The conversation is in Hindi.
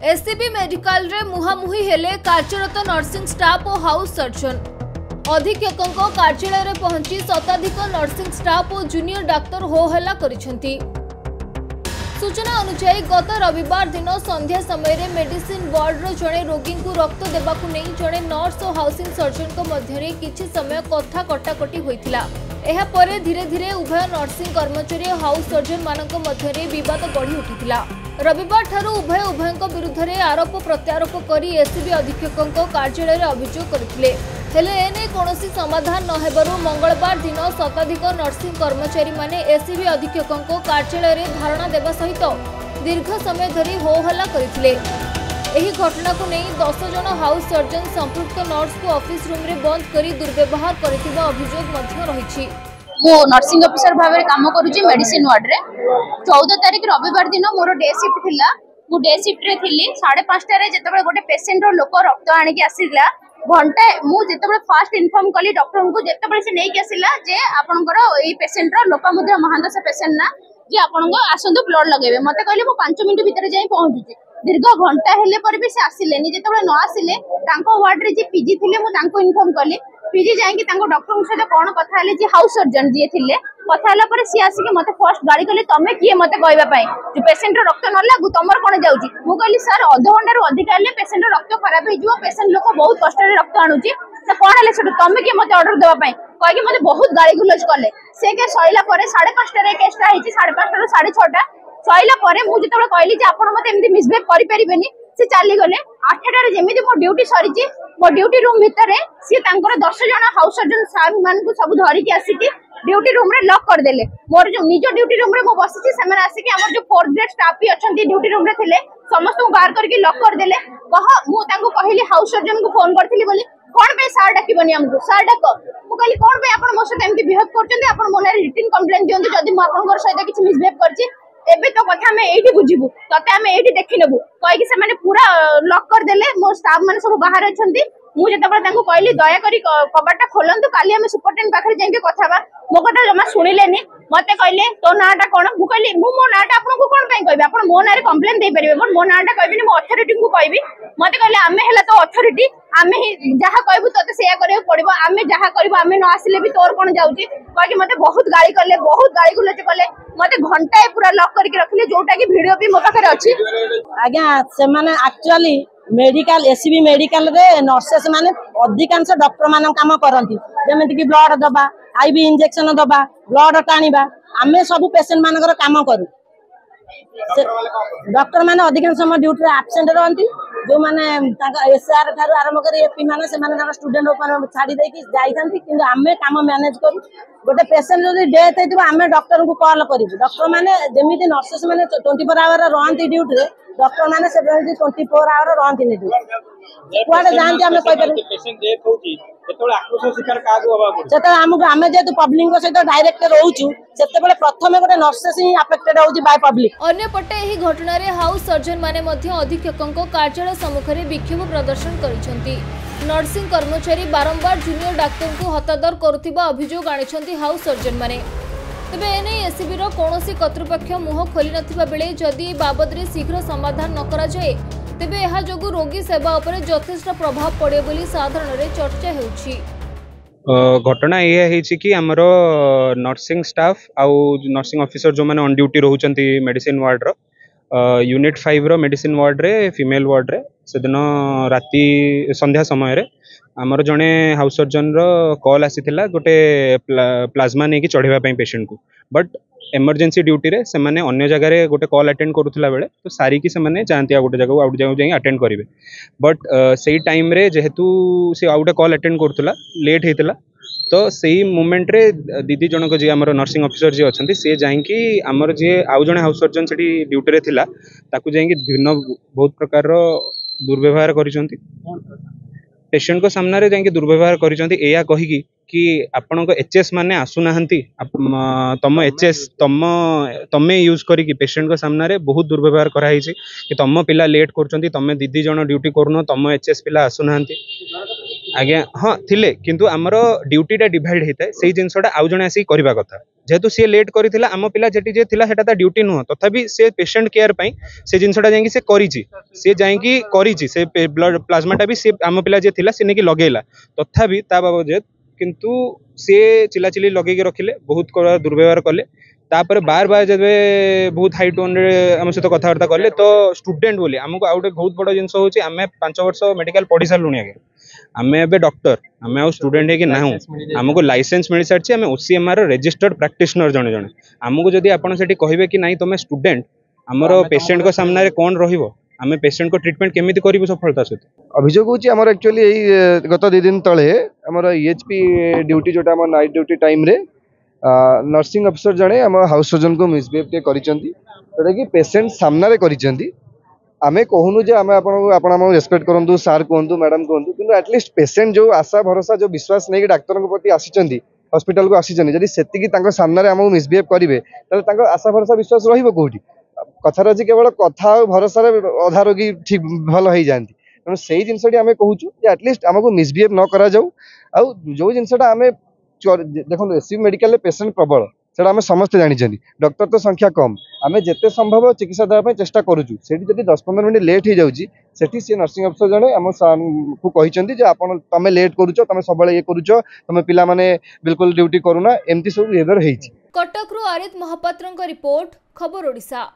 एससीबी मेडिकल रे मुहामुही हेले कार्यरत नर्सिंग स्टाफ और हाउस सर्जन। अधीक्षकों कार्यालय रे पहुंची शताधिक नर्सिंग स्टाफ और जूनियर डाक्टर हो हल्ला करिसेंती। सूचना अनुसार गत रविवार दिन संध्या समय मेडिसिन वार्ड रो जड़े रोगी को रक्त देवाकू नहीं जड़े नर्स और हाउसिंग सर्जन को मध्य किछि समय कथा कटाकटी होइथिला। एहा परे धीरे धीरे उभय नर्सिंग कर्मचारी और हाउस सर्जन मानक मध्य विवाद बढ़ी उठिथिला। रविवार ठारू उभय विरुद्ध में आरोप प्रत्यारोप करी एससीबी अधीक्षकों कार्यालय अभियोग करथिले। हेले एने कोनोसी समाधान न हेबारु मंगलवार दिन शताधिक नर्सिंग कर्मचारी माने एससीबी अधीक्षकों कार्यालय रे धारणा देवा सहित दीर्घ समय धरी हो हल्ला करथिले। एही घटना को नहीं 10 जन हाउस सर्जन संपृक्त नर्स को ऑफिस रूम रे बंद करी दुर्व्यवहार करथिबा अभियोग मध्य रहिछि। मो नर्सिंग ऑफिसर भाव काम करुच्ची मेडिसिन वार्ड रे 14 तारिख रविवार दिन मोर डे शिफ्ट थिला। मु डे शिफ्ट रे थिली 5:30 रे जेतेबेले गोटे पेशेंट रो लोक रक्त आनी के आसीला घंटा मु जेतेबेले फास्ट इन्फॉर्म कली डॉक्टर को जेतेबेले से नै के आसीला जे आपनकर एई पेशेंट रो लोपामुद्रा महानंद से पेशेंट ना जे आपनको आसंतु ब्लड लगेबे मते कहले मु 5 मिनिट भीतर जाई पहुंचुची। दीर्घ घंटा हेले पर भी से आसिलेनी जेतेबेले न आसिले तांको वार्ड रे जे पीजी थिले मु तांको इन्फॉर्म कली पीजी जाएंगे डॉक्टर सहित कौन कथा जी हाउस सर्जन जी थे कथा सी आसिक मत फर्स्ट गाड़ी कहले तमें किए मत कहवाई जो पेसेंट रक्त न लगू तुम कौन जाऊँगी मुझे कहली सर अध घंटे अधिक हेल्ले पेसेंट रक्त खराब हो पेसेंट लोक बहुत कष्ट रक्त आणुची कौन है तुम किए मत अर्डर देवाई कहीकि मत बहुत गाड़ी गुलज कले से सैला 5:30 केसटा 5:30 रू 6:30 सैला मुझे कहली आप मत एमती मिसबिहेव करें से चलीगले 8टार जमी मो ड्यूटी सरी मो ड्यूटी रूम भितर सी 10 जन हाउस सर्जन साहब मान सब धरिकी आसिक ड्यूटी रूम रे लॉक करदेले। मोर जो निज ड्यूटी रूम रे मो बसिची सेमन आसिक हमर जो 4th ग्रेड स्टाफ भी अछंती ड्यूटी रूम रे थिले समस्त को बाहर करके लॉक करदेले। कह मु तांको कहली हाउस सर्जन को फोन करथिली बोली कोन पे सर डाकिबनी हमको सर डाको मु कहली कोन पे आपण मो सहित एमती बिहेव करचंती आपण मोने रिटन कंप्लेंट दियंतु जदी मु आपनकर सहित किछि मिसबिहेव करछि एबे तो कथा हमें एठी बुझिबु तते हमें एठी देखि नेबु कहि कि से माने पूरा लॉक कर देले। मो स्टाफ माने सब बाहर अछंती मु जेतबे तांको कहली दया करी कबाटा खोलंतु काली हमें सुपरटेंडेंट पाखरे जाके कथा बा मो कथा जमा सुनिलेनी मते कहले तो नाटा कोन मु कहली मु मो नाटा आपन को कोन पई कहबी आपन मो नारे कंप्लेंट दे परिबे मो नाटा कहबिनी मो अथॉरिटी को कहबी मते कहले आमे हला तो अथॉरिटी आमे जहा कहबू तते सेया करे पड़िबो आमे जहा करबो आमे न आसिले भी तोर कोन जाउची कहि मते बहुत गाली करले बहुत गाली गुलच करले मते घंटाए पूरा लॉक करके रखले जोटा की वीडियो भी मो पाखरे अछि। आज्ञा से माने एक्चुअली मेडिकल एससीबी मेडिकल रे नर्सेस माने अधिकांश डॉक्टर मान काम करती जमिति कि ब्लड दबा आईवी इंजेक्शन दबा ब्लड टाणीबा आमे सब पेशेंट मानकर काम करू डॉक्टर माने अधिकांश समय ड्यूटी रे एब्सेंट रहंती जो माने एसआर थारु आरंभ कर एपी माने से माने स्टूडेंट ऊपर छाड़ी दे कि जाइथांती किंतु आमे काम मैनेज करू गोटे पेशेंट जदि डेथ हेतिबो आमे डॉक्टर को कॉल करिवु डॉक्टर माने जेमिति नर्सेस माने 24 आवर रहंती ड्यूटी रे डॉक्टर माने से 24 आवर रहंती नि कुआडे जानती आमे कहि पर पेशेंट डेथ होची एतोले आक्रोश शिकार कागु हबा पड़े सेते हमको आमे जेतु पब्लिक को सहित डायरेक्ट रहउचु सेते बेले प्रथमे गोटे नर्सेस ही अफेक्टेड होची बाय पब्लिक। अन्य पटे एही घटना रे हाउस सर्जन माने मध्य अधीक्षकों कार्यालय सम्मुख रे विक्षोभ प्रदर्शन करिसंती। नर्सिंग कर्मचारी बारंबार जूनियर डाक्टर को हतादर करुथिबा अभियोग आनिसंती हाउस सर्जन माने। तबे एने एससीबी रो कोनोसी कर्तृपक्ष मुह खोली नथिबा बेले जदि बाबद रे शीघ्र समाधान न करा जाए तेबे एहा जोगु रोगी सेवा उपरे यथेष्ट प्रभाव पड़े बोली साधारण रे चर्चा हेउछि। घटना ये है कि आमर नर्सिंग स्टाफ आउ नर्सिंग ऑफिसर जो मैंने ऑन ड्यूटी रोचंती मेडिसिन वार्ड रो यूनिट 5 रो मेडिसिन वार्ड रे फीमेल वार्ड रे से दिन राति संध्या समय रे आमर जड़े हाउस सर्जन रो कॉल आसीथिला गोटे प्लाज्मा नहीं कि चढ़ेवा पेशेंट को बट एमरजेंसी ड्यूटी रे से माने अन्य जगह रे गोटे कॉल अटेंड करुला बेले तो सारी की से माने जानती आ गोटे जगह आउट जगह अटेंड करेंगे बट से टाइम रे जेहेतु से आउटे कॉल अटेंड करुला लेट होता तो सही मोमेंट रे दीदी जनक जी आमर नर्सिंग ऑफिसर जी अच्छा सी जाकि आमर जी आउ जड़े हाउस सर्जन से ड्यूटी रे थिला ताकू जाकि भिन्न बहुत प्रकार दुर्व्यवहार कर पेशेंट को सामने रे जाकि दुर्व्यवहार करिया कहीकि कि आपण एचएस माने आसुना तम एचएस तमे यूज करी पेशेंट को सामने रे बहुत दुर्व्यवहार कराई कि तम पिला लेट कर तमे दीदी जन ड्यूटी करन तम एचएस पिला आसुना आज्ञा हाँ थिले किंतु आमर ड्यूटीटा डिवाइड होता है से जिनसा आउ जड़े आसिक करवा कथा जेहेतु सी लेट करथिला आम पिला जेटी जे थिला सेटा ता ड्यूटी नुह तथापि से पेशेंट केयर पई से जिनसटा जाई से करिछि से जाई करिछि से ब्लड प्लाज्माटा भी से आम पिला जे थिला से नेकी लगेला तथापि ता बाबद जे किंतु से चिलाचिली लगे रखिले बहुत दुर्व्यवहार कले तापर बार बार जब बहुत हाई टोन रे आम सहित कथबार्ता कले तो स्टूडेंट बोली आमको आउ गोटे बहुत बड़ जिनस होची आमे 5 वर्ष मेडिकल पढ़ी सारूनी आगे आमे एबे डॉक्टर आमे आउ स्टूडेंट है कि ना आमको लाइसेंस मिल सारी आम ओसीएमआर रजिस्टर्ड प्रैक्टिशनर जने जने आमको जदि आपन सेठी कहिबे कि नहीं तुम स्टूडेंट आमर पेशेंट को सामने कौन रहिबो आमे पेशेंट को ट्रीटमेंट केमिति करिबो सफलता सहित अभियोग होची हमर एक्चुअली एई गत 2 दिन तळे हमर ईएचपी ड्यूटी जोटा हमर नाइट ड्यूटी टाइम रे नर्सिंग अफिसर जने हम हाउस सर्जन को मिसबिहेव टे करिसेंती जोटा कि पेशेंट सामना रे करिसेंती आमे कहूनु जे आमे आपण हम रेस्पेक्ट करंतु सर कहंतु मैडम कहंतु किंतु एटलीस्ट पेशेंट जो आशा भरोसा जो विश्वास नै कि डाक्टर को प्रति आसीचंती हॉस्पिटल को आसीचंती जदि सेति कि तांको सामना रे हमहु मिसबिहेव करिवे तले तांको आशा भरोसा विश्वास रहिबो कोठी कथार अछि केवल कथा और भरोसा रे अधा रोगी ठीक भल होई जानती तेणु से जिनसटी आमे कहूछु जे एटलीस्ट हमको मिसबिहेव न करा जाऊ आ जो जिनसटा आमे देखो एससी मेडिकल पेशेंट प्रबल सेटा आमे समस्त जानी डॉक्टर तो संख्या कम आमे जेते संभव चिकित्सा देवा चेष्टा करूछु सेठी जदि 10-15 मिनिट लेट हो जाउची सेठी से नर्सिंग अफिसर जने हम को कहिसेंती जे आपण तमे लेट करूछो तमे सबले ये करूछो तमे पिला माने बिल्कुल ड्यूटी करूना एमती सब बिहेवियर हेछि। कटक रु आरित महापात्रଙ୍କ रिपोर्ट खबर ओडिशा।